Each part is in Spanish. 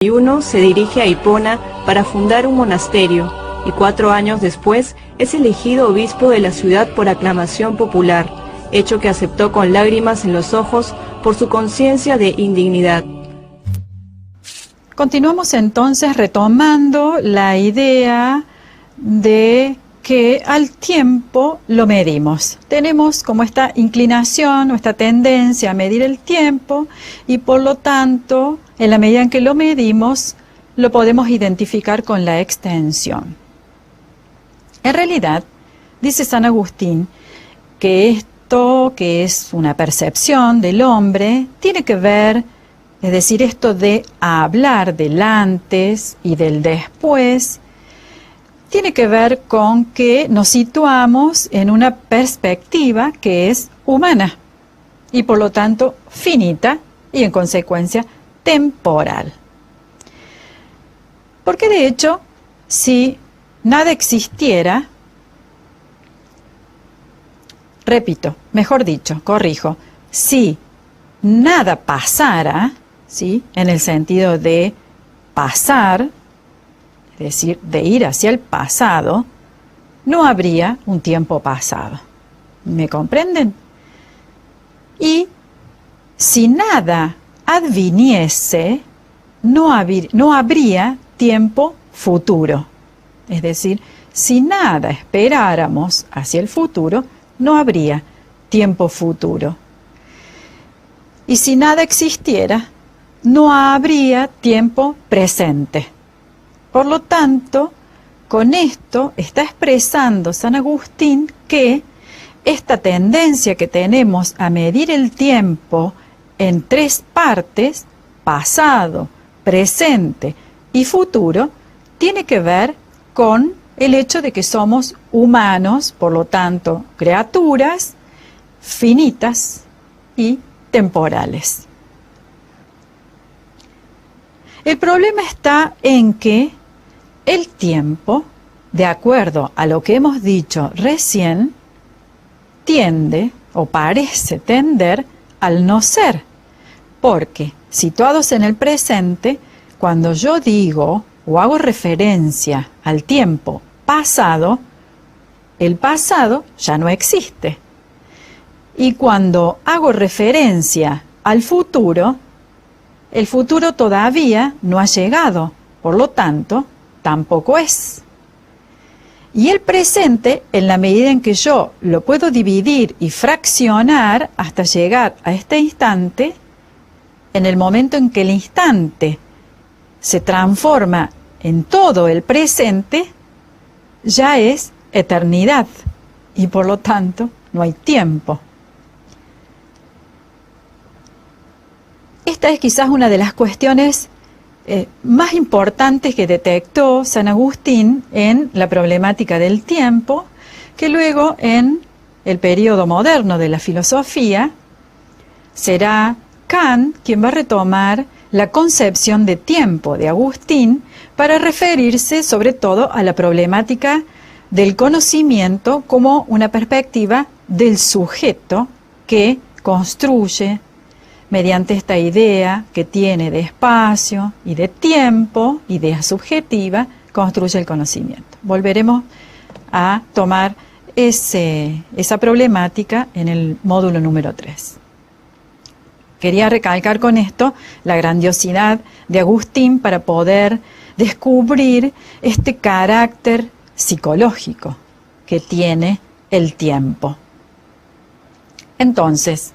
1991 se dirige a Hipona para fundar un monasterio y 4 años después es elegido obispo de la ciudad por aclamación popular, hecho que aceptó con lágrimas en los ojos por su conciencia de indignidad. Continuamos entonces retomando la idea de que al tiempo lo medimos. Tenemos como esta inclinación o esta tendencia a medir el tiempo y por lo tanto, en la medida en que lo medimos, lo podemos identificar con la extensión. En realidad, dice San Agustín que esto, que es una percepción del hombre, tiene que ver, es decir, esto de hablar del antes y del después, tiene que ver con que nos situamos en una perspectiva que es humana y por lo tanto finita y en consecuencia temporal. Porque de hecho, si nada existiera, repito, mejor dicho, corrijo, si nada pasara, ¿sí?, en el sentido de pasar, es decir, de ir hacia el pasado, no habría un tiempo pasado. ¿Me comprenden? Y si nada adviniese, no habría tiempo futuro. Es decir, si nada esperáramos hacia el futuro, no habría tiempo futuro. Y si nada existiera, no habría tiempo presente. Por lo tanto, con esto está expresando San Agustín que esta tendencia que tenemos a medir el tiempo en 3 partes, pasado, presente y futuro, tiene que ver con el hecho de que somos humanos, por lo tanto, criaturas finitas y temporales. El problema está en que el tiempo, de acuerdo a lo que hemos dicho recién, tiende o parece tender al no ser, porque situados en el presente, cuando yo digo o hago referencia al tiempo pasado, el pasado ya no existe. Y cuando hago referencia al futuro, el futuro todavía no ha llegado, por lo tanto, tampoco es. Y el presente, en la medida en que yo lo puedo dividir y fraccionar hasta llegar a este instante, en el momento en que el instante se transforma en todo el presente, ya es eternidad y por lo tanto no hay tiempo. Esta es quizás una de las cuestiones más importantes que detectó San Agustín en la problemática del tiempo, que luego en el periodo moderno de la filosofía será Kant quien va a retomar la concepción de tiempo de Agustín para referirse sobre todo a la problemática del conocimiento como una perspectiva del sujeto que construye mediante esta idea que tiene de espacio y de tiempo, idea subjetiva, construye el conocimiento. Volveremos a tomar esa problemática en el módulo número 3. Quería recalcar con esto la grandiosidad de Agustín para poder descubrir este carácter psicológico que tiene el tiempo. Entonces,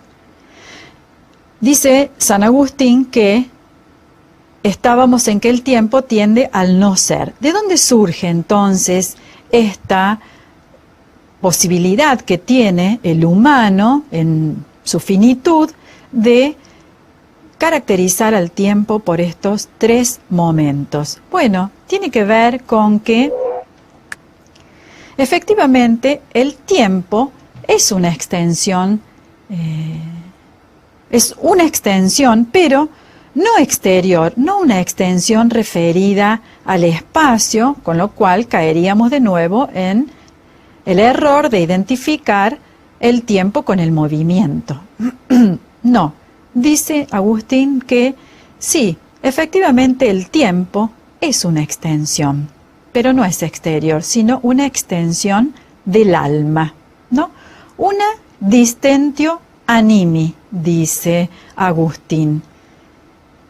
dice San Agustín que estábamos en que el tiempo tiende al no ser. ¿De dónde surge entonces esta posibilidad que tiene el humano en su finitud de caracterizar al tiempo por estos 3 momentos? Bueno, tiene que ver con que efectivamente el tiempo es una extensión, pero no exterior, no una extensión referida al espacio, con lo cual caeríamos de nuevo en el error de identificar el tiempo con el movimiento. No, dice Agustín que sí, Efectivamente, el tiempo es una extensión, pero no es exterior, sino una extensión del alma, ¿no? Una distentio animi, dice Agustín.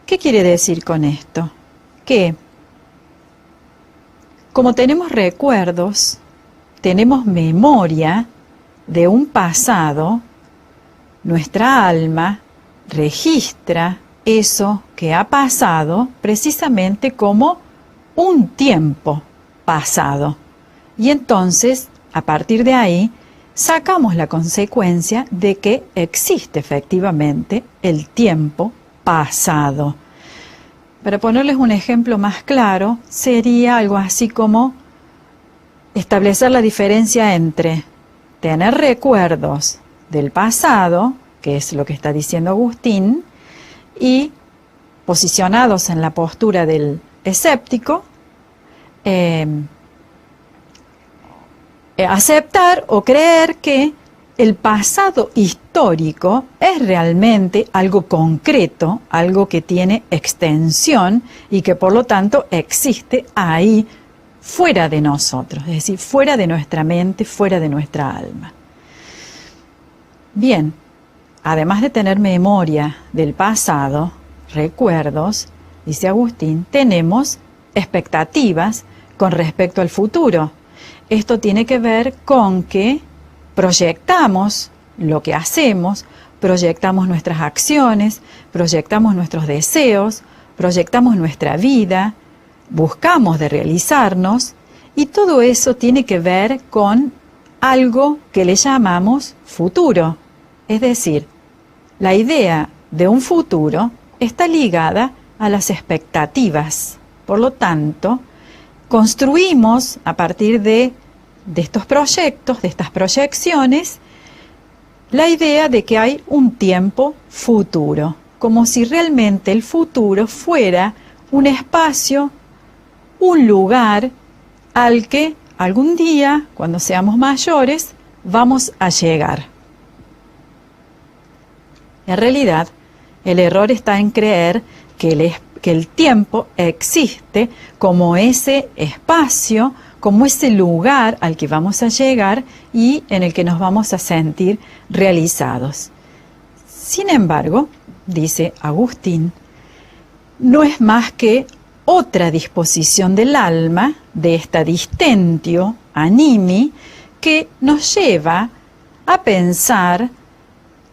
¿Qué quiere decir con esto? Que como tenemos recuerdos, tenemos memoria de un pasado, nuestra alma registra eso que ha pasado precisamente como un tiempo pasado. Y entonces, a partir de ahí, sacamos la consecuencia de que existe efectivamente el tiempo pasado. Para ponerles un ejemplo más claro, sería algo así como establecer la diferencia entre tener recuerdos del pasado, que es lo que está diciendo Agustín, y posicionados en la postura del escéptico, aceptar o creer que el pasado histórico es realmente algo concreto, algo que tiene extensión y que por lo tanto existe ahí fuera de nosotros, es decir, fuera de nuestra mente, fuera de nuestra alma. Bien, además de tener memoria del pasado, recuerdos, dice Agustín, tenemos expectativas con respecto al futuro. Esto tiene que ver con que proyectamos lo que hacemos, proyectamos nuestras acciones, proyectamos nuestros deseos, proyectamos nuestra vida, buscamos de realizarnos, y todo eso tiene que ver con algo que le llamamos futuro. Es decir, la idea de un futuro está ligada a las expectativas. Por lo tanto, construimos a partir de estos proyectos, de estas proyecciones, la idea de que hay un tiempo futuro, como si realmente el futuro fuera un espacio, un lugar al que algún día, cuando seamos mayores, vamos a llegar. En realidad, el error está en creer que el tiempo existe como ese espacio, como ese lugar al que vamos a llegar y en el que nos vamos a sentir realizados. Sin embargo, dice Agustín, no es más que otra disposición del alma, de esta distentio animi, que nos lleva a pensar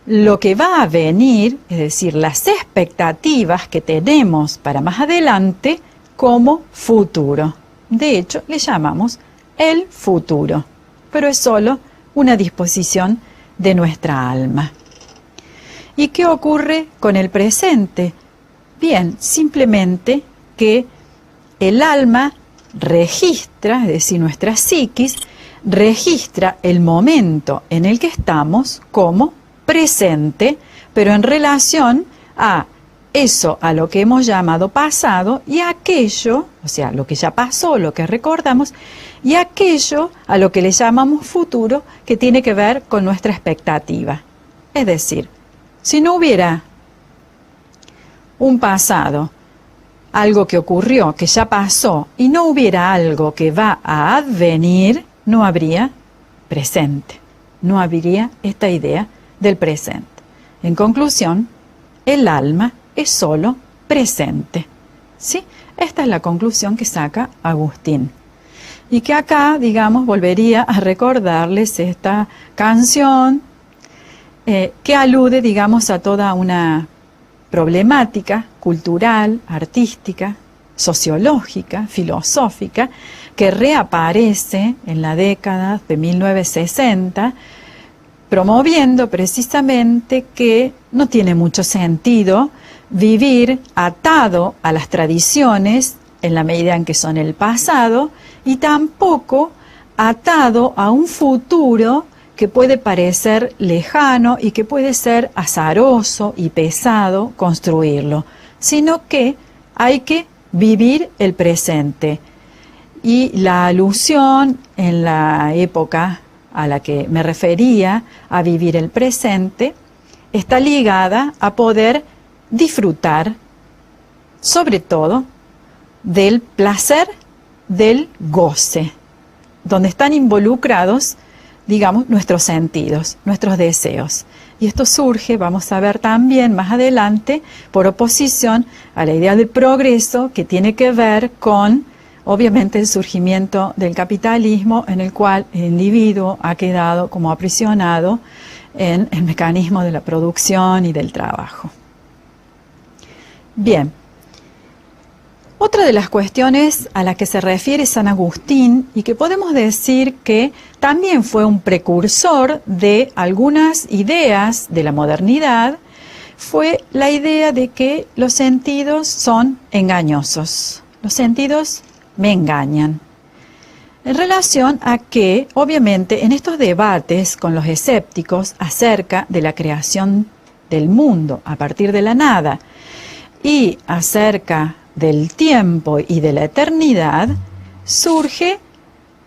lo que va a venir, es decir, las expectativas que tenemos para más adelante como futuro. De hecho, le llamamos el futuro, pero es solo una disposición de nuestra alma. ¿Y qué ocurre con el presente? Bien, simplemente que el alma registra, es decir, nuestra psiquis, registra el momento en el que estamos como presente, pero en relación a eso a lo que hemos llamado pasado y aquello, o sea, lo que ya pasó, lo que recordamos, y aquello a lo que le llamamos futuro, que tiene que ver con nuestra expectativa. Es decir, si no hubiera un pasado, algo que ocurrió, que ya pasó, y no hubiera algo que va a advenir, no habría presente, no habría esta idea del presente. En conclusión, el alma es solo presente. ¿Sí? Esta es la conclusión que saca Agustín. Y que acá, digamos, volvería a recordarles esta canción que alude, digamos, a toda una problemática cultural, artística, sociológica, filosófica, que reaparece en la década de 1960, promoviendo precisamente que no tiene mucho sentido vivir atado a las tradiciones en la medida en que son el pasado y tampoco atado a un futuro que puede parecer lejano y que puede ser azaroso y pesado construirlo, sino que hay que vivir el presente. Y la alusión en la época a la que me refería, a vivir el presente, está ligada a poder disfrutar sobre todo del placer, del goce, donde están involucrados, digamos, nuestros sentidos, nuestros deseos. Y esto surge, vamos a ver también más adelante, por oposición a la idea del progreso, que tiene que ver con, obviamente, el surgimiento del capitalismo, en el cual el individuo ha quedado como aprisionado en el mecanismo de la producción y del trabajo. Bien. Otra de las cuestiones a las que se refiere San Agustín, y que podemos decir que también fue un precursor de algunas ideas de la modernidad, fue la idea de que los sentidos son engañosos. Los sentidos me engañan. En relación a que, obviamente, en estos debates con los escépticos acerca de la creación del mundo a partir de la nada y acerca del tiempo y de la eternidad, surge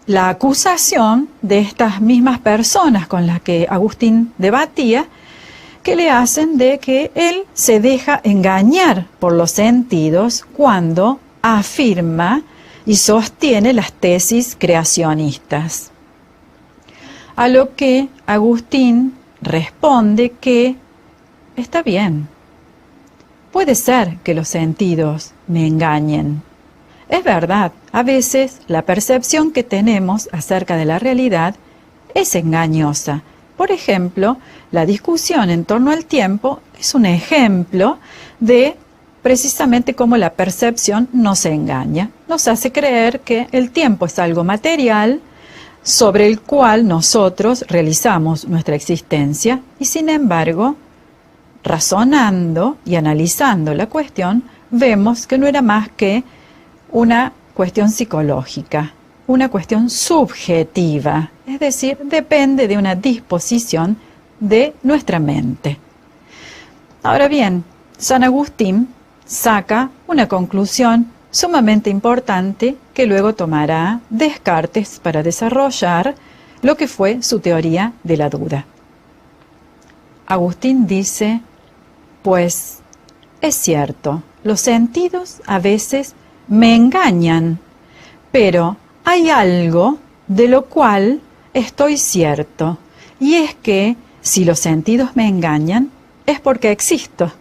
la acusación de estas mismas personas con las que Agustín debatía, que le hacen de que él se deja engañar por los sentidos cuando afirma y sostiene las tesis creacionistas. A lo que Agustín responde que está bien. Puede ser que los sentidos me engañen. Es verdad, a veces la percepción que tenemos acerca de la realidad es engañosa. Por ejemplo, la discusión en torno al tiempo es un ejemplo de precisamente cómo la percepción nos engaña. Nos hace creer que el tiempo es algo material sobre el cual nosotros realizamos nuestra existencia y, sin embargo, razonando y analizando la cuestión, vemos que no era más que una cuestión psicológica, una cuestión subjetiva, es decir, depende de una disposición de nuestra mente. Ahora bien, San Agustín saca una conclusión sumamente importante que luego tomará Descartes para desarrollar lo que fue su teoría de la duda. Agustín dice: pues es cierto, los sentidos a veces me engañan, pero hay algo de lo cual estoy cierto, y es que si los sentidos me engañan, es porque existo,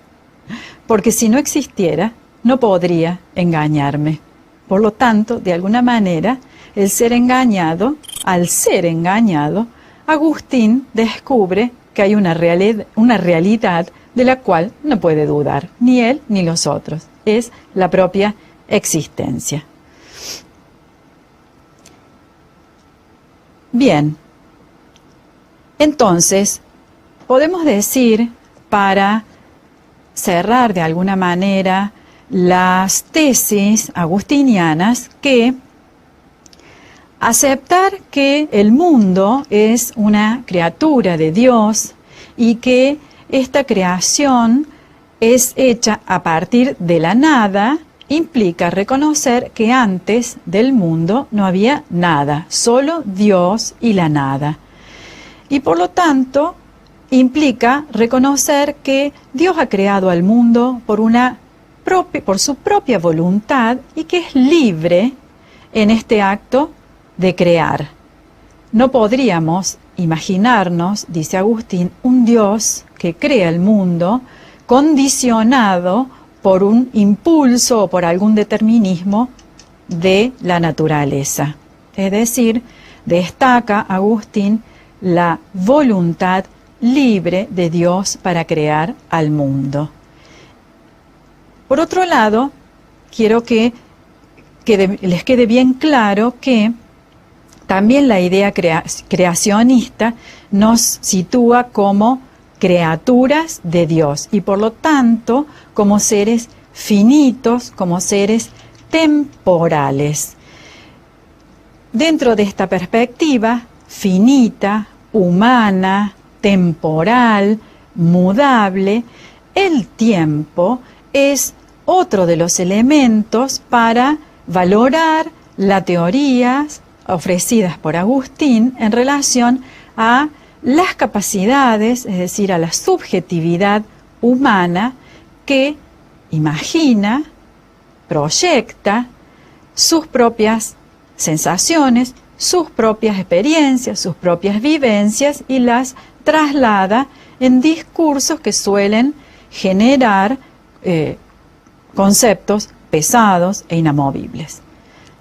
porque si no existiera, no podría engañarme. Por lo tanto, de alguna manera, el ser engañado, al ser engañado, Agustín descubre que hay una realidad de la cual no puede dudar, ni él ni los otros. Es la propia existencia. Bien, entonces, podemos decir, para cerrar de alguna manera las tesis agustinianas, que aceptar que el mundo es una criatura de Dios y que esta creación es hecha a partir de la nada, implica reconocer que antes del mundo no había nada, solo Dios y la nada. Y por lo tanto, implica reconocer que Dios ha creado al mundo por su propia voluntad y que es libre en este acto de crear. No podríamos imaginarnos, dice Agustín, un Dios que crea el mundo condicionado por un impulso o por algún determinismo de la naturaleza. Es decir, destaca Agustín la voluntad libre de Dios para crear al mundo. Por otro lado, quiero que les quede bien claro que también la idea creacionista nos sitúa como criaturas de Dios y por lo tanto como seres finitos, como seres temporales. Dentro de esta perspectiva finita, humana, temporal, mudable, el tiempo es otro de los elementos para valorar las teorías ofrecidas por Agustín en relación a las capacidades, es decir, a la subjetividad humana que imagina, proyecta sus propias sensaciones, sus propias experiencias, sus propias vivencias y las traslada en discursos que suelen generar conceptos pesados e inamovibles.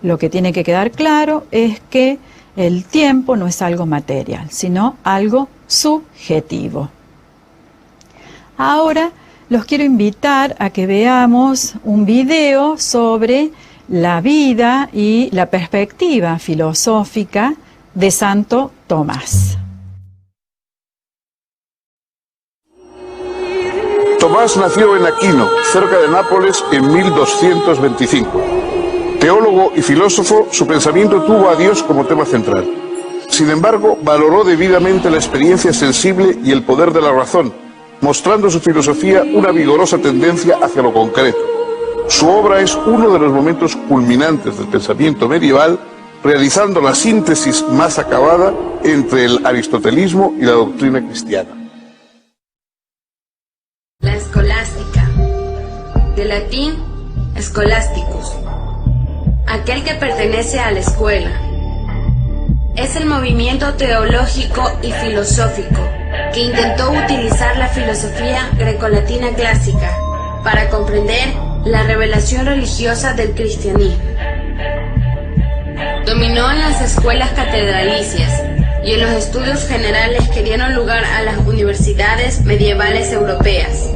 Lo que tiene que quedar claro es que el tiempo no es algo material, sino algo subjetivo. Ahora los quiero invitar a que veamos un video sobre la vida y la perspectiva filosófica de Santo Tomás. Tomás nació en Aquino, cerca de Nápoles, en 1225. Teólogo y filósofo, su pensamiento tuvo a Dios como tema central. Sin embargo, valoró debidamente la experiencia sensible y el poder de la razón, mostrando su filosofía una vigorosa tendencia hacia lo concreto. Su obra es uno de los momentos culminantes del pensamiento medieval, realizando la síntesis más acabada entre el aristotelismo y la doctrina cristiana. La escolástica, de latín scholasticus, aquel que pertenece a la escuela. Es el movimiento teológico y filosófico que intentó utilizar la filosofía grecolatina clásica para comprender la revelación religiosa del cristianismo. Dominó en las escuelas catedralicias y en los estudios generales que dieron lugar a las universidades medievales europeas,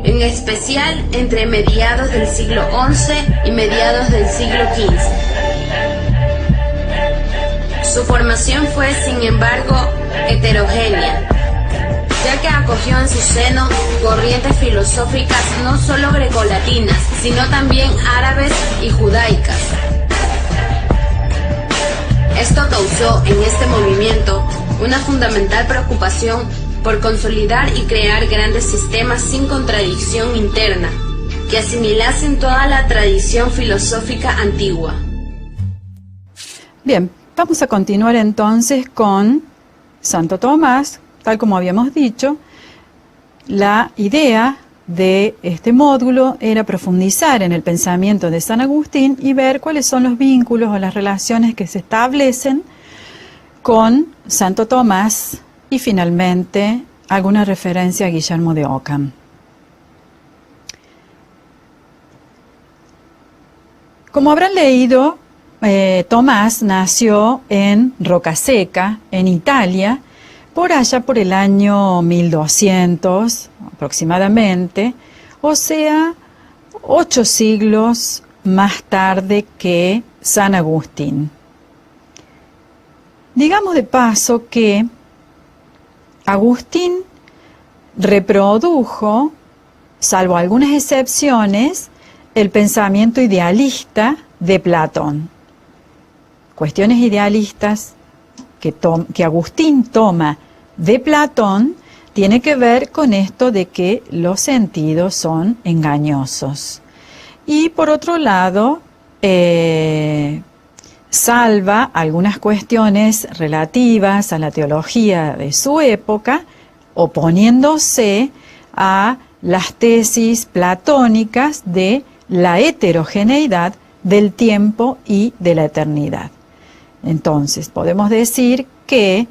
en especial entre mediados del siglo XI y mediados del siglo XV. Su formación fue, sin embargo, heterogénea, ya que acogió en su seno corrientes filosóficas no solo grecolatinas, sino también árabes y judaicas. Esto causó en este movimiento una fundamental preocupación por consolidar y crear grandes sistemas sin contradicción interna, que asimilasen toda la tradición filosófica antigua. Bien, vamos a continuar entonces con Santo Tomás. Tal como habíamos dicho, la idea de este módulo era profundizar en el pensamiento de San Agustín y ver cuáles son los vínculos o las relaciones que se establecen con Santo Tomás y finalmente alguna referencia a Guillermo de Ockham. Como habrán leído, Tomás nació en Rocaseca, en Italia, por allá por el año 1200 aproximadamente, o sea, 8 siglos más tarde que San Agustín. Digamos de paso que Agustín reprodujo, salvo algunas excepciones, el pensamiento idealista de Platón. Cuestiones idealistas que Agustín toma de Platón tiene que ver con esto de que los sentidos son engañosos. Y por otro lado, salva algunas cuestiones relativas a la teología de su época, oponiéndose a las tesis platónicas de la heterogeneidad del tiempo y de la eternidad. Entonces, podemos decir que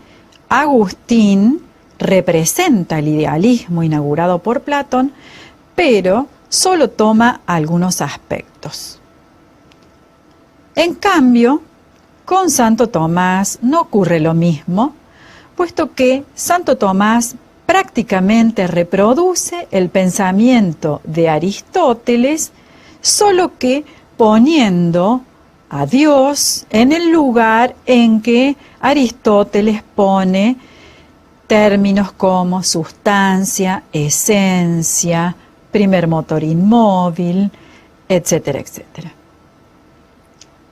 Agustín representa el idealismo inaugurado por Platón, pero solo toma algunos aspectos. En cambio, con Santo Tomás no ocurre lo mismo, puesto que Santo Tomás prácticamente reproduce el pensamiento de Aristóteles, solo que poniendo a Dios en el lugar en que Aristóteles pone términos como sustancia, esencia, primer motor inmóvil, etcétera, etcétera.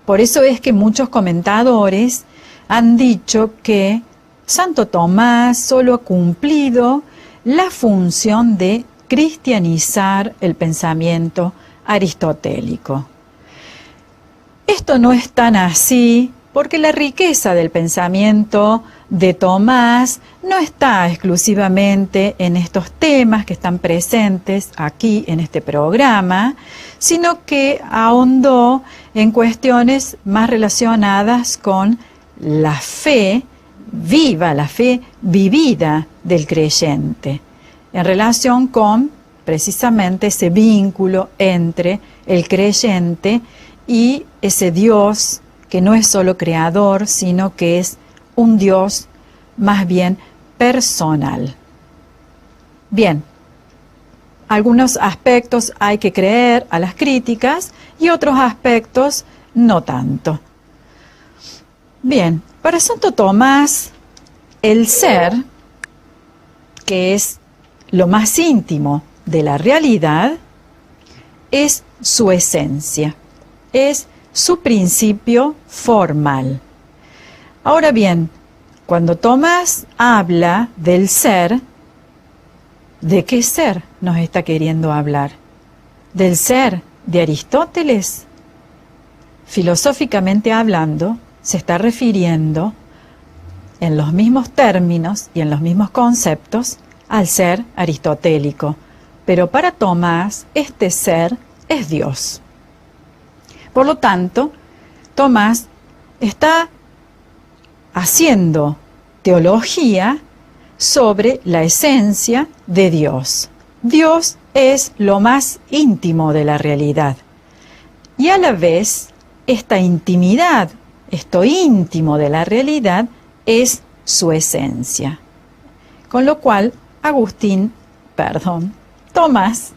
Por eso es que muchos comentadores han dicho que Santo Tomás solo ha cumplido la función de cristianizar el pensamiento aristotélico. Esto no es tan así porque la riqueza del pensamiento de Tomás no está exclusivamente en estos temas que están presentes aquí en este programa, sino que ahondó en cuestiones más relacionadas con la fe viva, la fe vivida del creyente, en relación con precisamente ese vínculo entre el creyente y ese Dios que no es solo creador, sino que es un Dios más bien personal. Bien, algunos aspectos hay que creer a las críticas y otros aspectos no tanto. Bien, para Santo Tomás, el ser, que es lo más íntimo de la realidad, es su esencia, es su principio formal. Ahora bien, cuando Tomás habla del ser, ¿de qué ser nos está queriendo hablar? ¿Del ser de Aristóteles? Filosóficamente hablando, se está refiriendo en los mismos términos y en los mismos conceptos al ser aristotélico. Pero para Tomás, este ser es Dios. Por lo tanto, Tomás está haciendo teología sobre la esencia de Dios. Dios es lo más íntimo de la realidad. Y a la vez, esta intimidad, esto íntimo de la realidad, es su esencia. Con lo cual, Tomás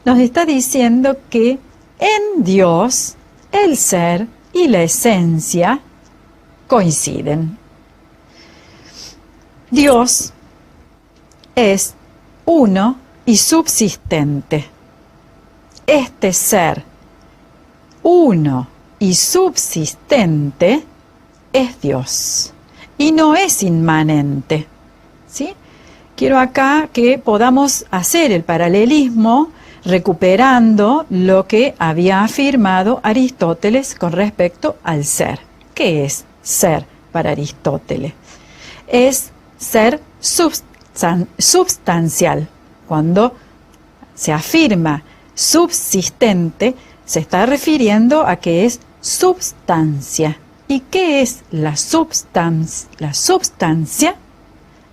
nos está diciendo que en Dios el ser y la esencia coinciden. Dios es uno y subsistente. Este ser uno y subsistente es Dios y no es inmanente. ¿Sí? Quiero acá que podamos hacer el paralelismo recuperando lo que había afirmado Aristóteles con respecto al ser. ¿Qué es ser para Aristóteles? Es ser substancial. Cuando se afirma subsistente, se está refiriendo a que es substancia. ¿Y qué es la substancia? La substancia,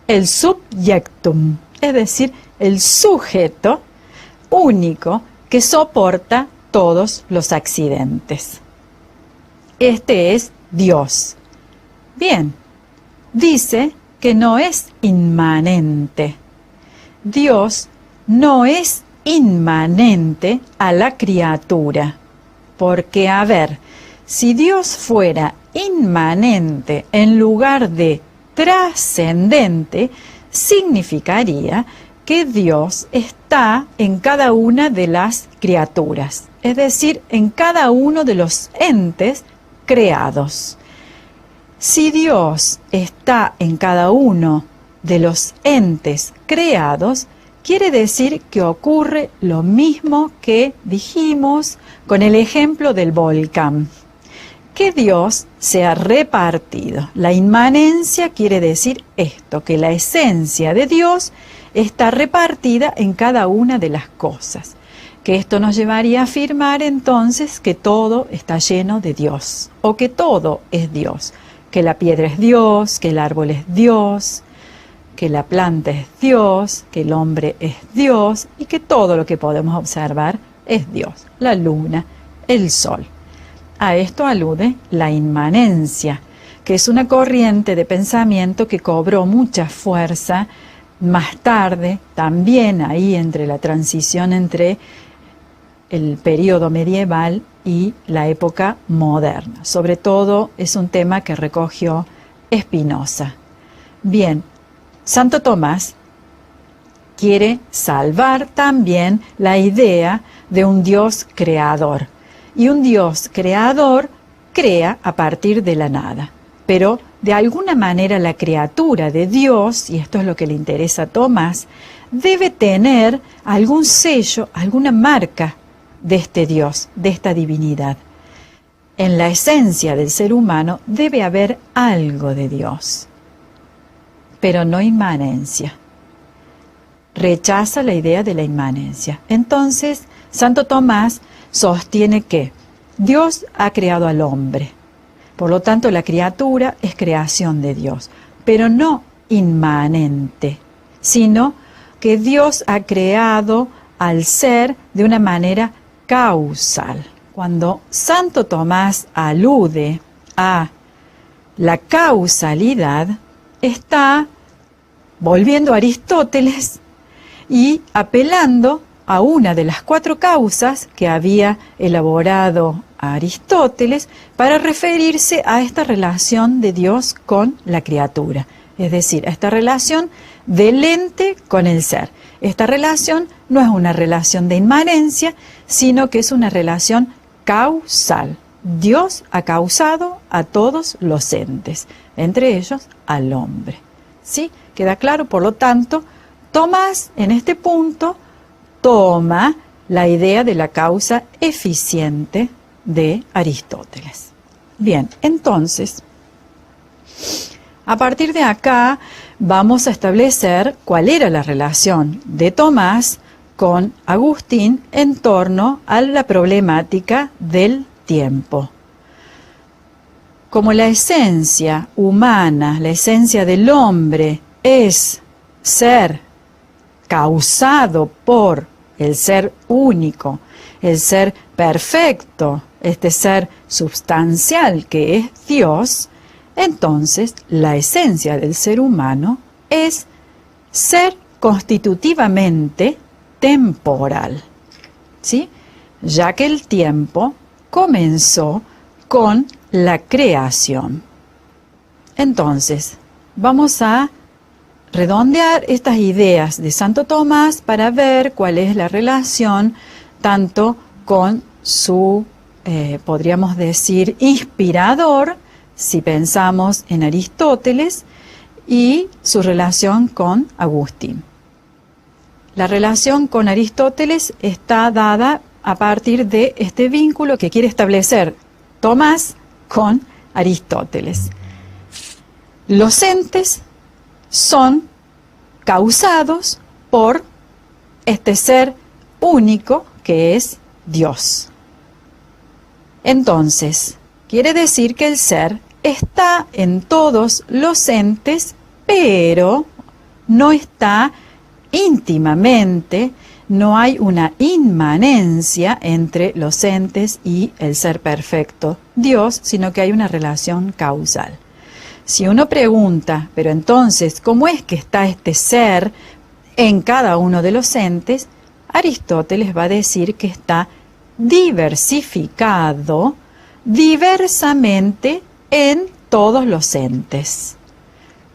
el subjectum, es decir, el sujeto único que soporta todos los accidentes. Este es Dios. Bien, dice que no es inmanente. Dios no es inmanente a la criatura. Porque, a ver, si Dios fuera inmanente en lugar de trascendente, significaría que Dios está en cada una de las criaturas, es decir, en cada uno de los entes creados. Si Dios está en cada uno de los entes creados, quiere decir que ocurre lo mismo que dijimos con el ejemplo del volcán, que Dios se ha repartido. La inmanencia quiere decir esto, que la esencia de Dios está repartida en cada una de las cosas. Que esto nos llevaría a afirmar entonces que todo está lleno de Dios, o que todo es Dios, que la piedra es Dios, que el árbol es Dios, que la planta es Dios, que el hombre es Dios, y que todo lo que podemos observar es Dios, la luna, el sol. A esto alude la inmanencia, que es una corriente de pensamiento que cobró mucha fuerza más tarde, también ahí entre la transición entre el periodo medieval y la época moderna. Sobre todo es un tema que recogió Spinoza. Bien, Santo Tomás quiere salvar también la idea de un Dios creador. Y un Dios creador crea a partir de la nada. Pero de alguna manera la criatura de Dios, y esto es lo que le interesa a Tomás, debe tener algún sello, alguna marca de este Dios, de esta divinidad. en la esencia del ser humano debe haber algo de Dios, pero no inmanencia. Rechaza la idea de la inmanencia. Entonces, Santo Tomás sostiene que Dios ha creado al hombre. Por lo tanto, la criatura es creación de Dios, pero no inmanente, sino que Dios ha creado al ser de una manera causal. Cuando Santo Tomás alude a la causalidad, está volviendo a Aristóteles y apelando a una de las 4 causas que había elaborado Aristóteles para referirse a esta relación de Dios con la criatura, es decir, a esta relación del ente con el ser. Esta relación no es una relación de inmanencia, sino que es una relación causal. Dios ha causado a todos los entes, entre ellos al hombre. ¿Sí? ¿Queda claro? Por lo tanto, Tomás en este punto toma la idea de la causa eficiente de Aristóteles. Bien, entonces, a partir de acá vamos a establecer cuál era la relación de Tomás con Agustín en torno a la problemática del tiempo. Como la esencia humana, la esencia del hombre es ser causado por el ser único, el ser perfecto, este ser substancial que es Dios, entonces la esencia del ser humano es ser constitutivamente temporal, ¿sí? Ya que el tiempo comenzó con la creación. Entonces, vamos a redondear estas ideas de Santo Tomás para ver cuál es la relación tanto con su, podríamos decir, inspirador, si pensamos en Aristóteles, y su relación con Agustín. La relación con Aristóteles está dada a partir de este vínculo que quiere establecer Tomás con Aristóteles. Los entes son causados por este ser único que es Dios. Entonces, quiere decir que el ser está en todos los entes, pero no está íntimamente, no hay una inmanencia entre los entes y el ser perfecto, Dios, sino que hay una relación causal. Si uno pregunta, pero entonces, ¿cómo es que está este ser en cada uno de los entes? Aristóteles va a decir que está diversificado diversamente en todos los entes.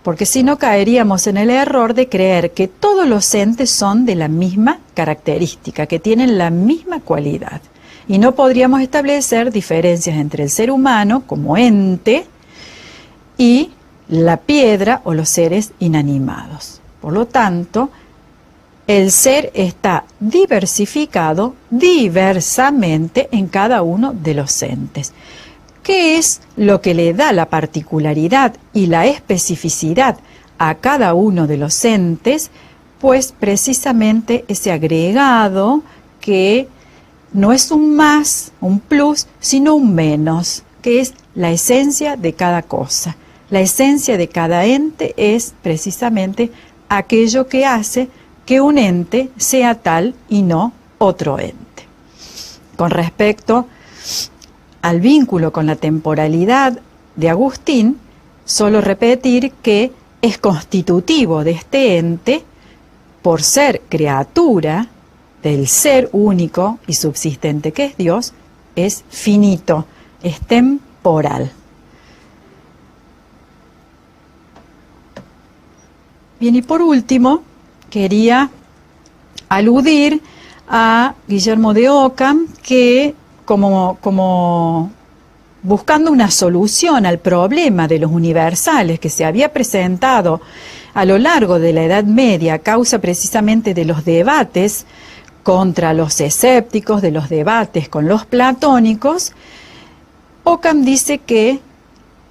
Porque si no caeríamos en el error de creer que todos los entes son de la misma característica, que tienen la misma cualidad. Y no podríamos establecer diferencias entre el ser humano como ente y la piedra o los seres inanimados. Por lo tanto, el ser está diversificado diversamente en cada uno de los entes. ¿Qué es lo que le da la particularidad y la especificidad a cada uno de los entes? Pues precisamente ese agregado que no es un más, un plus, sino un menos, que es la esencia de cada cosa. La esencia de cada ente es precisamente aquello que hace que un ente sea tal y no otro ente. Con respecto al vínculo con la temporalidad de Agustín, solo repetir que es constitutivo de este ente, por ser criatura del ser único y subsistente que es Dios, es finito, es temporal. Bien, y por último, quería aludir a Guillermo de Ockham, que como buscando una solución al problema de los universales que se había presentado a lo largo de la Edad Media a causa precisamente de los debates contra los escépticos, de los debates con los platónicos, Occam dice que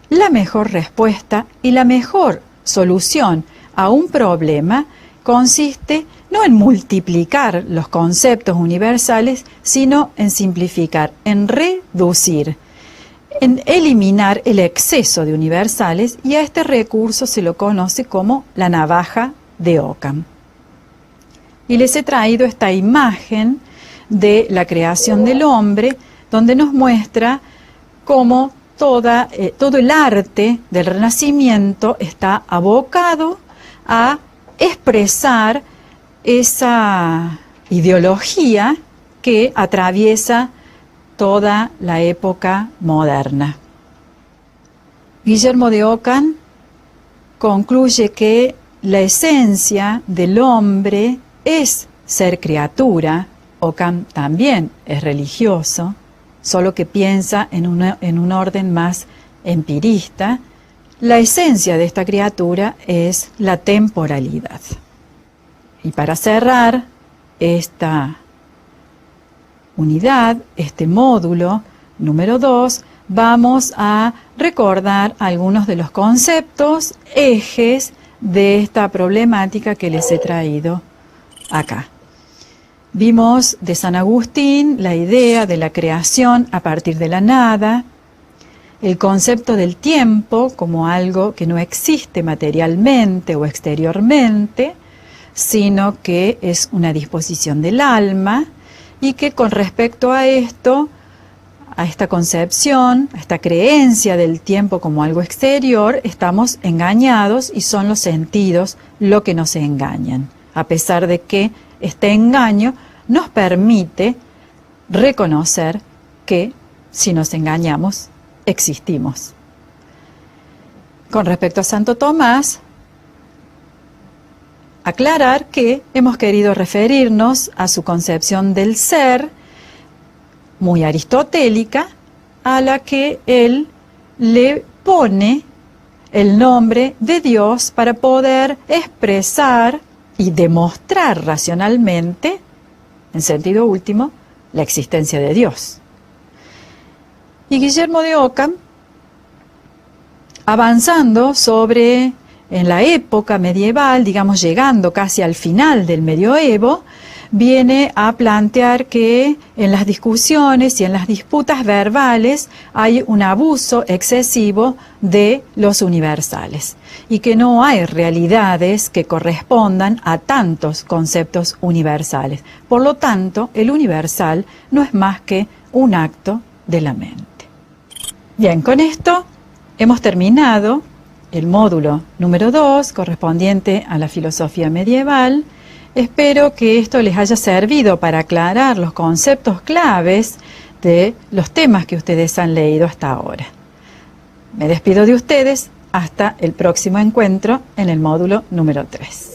la mejor respuesta y la mejor solución a un problema consiste no en multiplicar los conceptos universales, sino en simplificar, en reducir, en eliminar el exceso de universales, y a este recurso se lo conoce como la navaja de Occam. Y les he traído esta imagen de la creación del hombre, donde nos muestra cómo todo el arte del Renacimiento está abocado a expresar esa ideología que atraviesa toda la época moderna. Guillermo de Occam concluye que la esencia del hombre es ser criatura. Occam también es religioso, solo que piensa en un orden más empirista. La esencia de esta criatura es la temporalidad. Y para cerrar esta unidad, este módulo número 2, vamos a recordar algunos de los conceptos, ejes de esta problemática que les he traído acá. Vimos de San Agustín la idea de la creación a partir de la nada, el concepto del tiempo como algo que no existe materialmente o exteriormente, sino que es una disposición del alma, y que con respecto a esto, a esta concepción, a esta creencia del tiempo como algo exterior, estamos engañados y son los sentidos lo que nos engañan, a pesar de que este engaño nos permite reconocer que si nos engañamos, existimos. Con respecto a Santo Tomás, aclarar que hemos querido referirnos a su concepción del ser, muy aristotélica, a la que él le pone el nombre de Dios para poder expresar y demostrar racionalmente, en sentido último, la existencia de Dios. Y Guillermo de Occam, avanzando en la época medieval, digamos llegando casi al final del medioevo, viene a plantear que en las discusiones y en las disputas verbales hay un abuso excesivo de los universales y que no hay realidades que correspondan a tantos conceptos universales. Por lo tanto, el universal no es más que un acto de la mente. Bien, con esto hemos terminado el módulo número 2, correspondiente a la filosofía medieval. Espero que esto les haya servido para aclarar los conceptos claves de los temas que ustedes han leído hasta ahora. Me despido de ustedes hasta el próximo encuentro en el módulo número 3.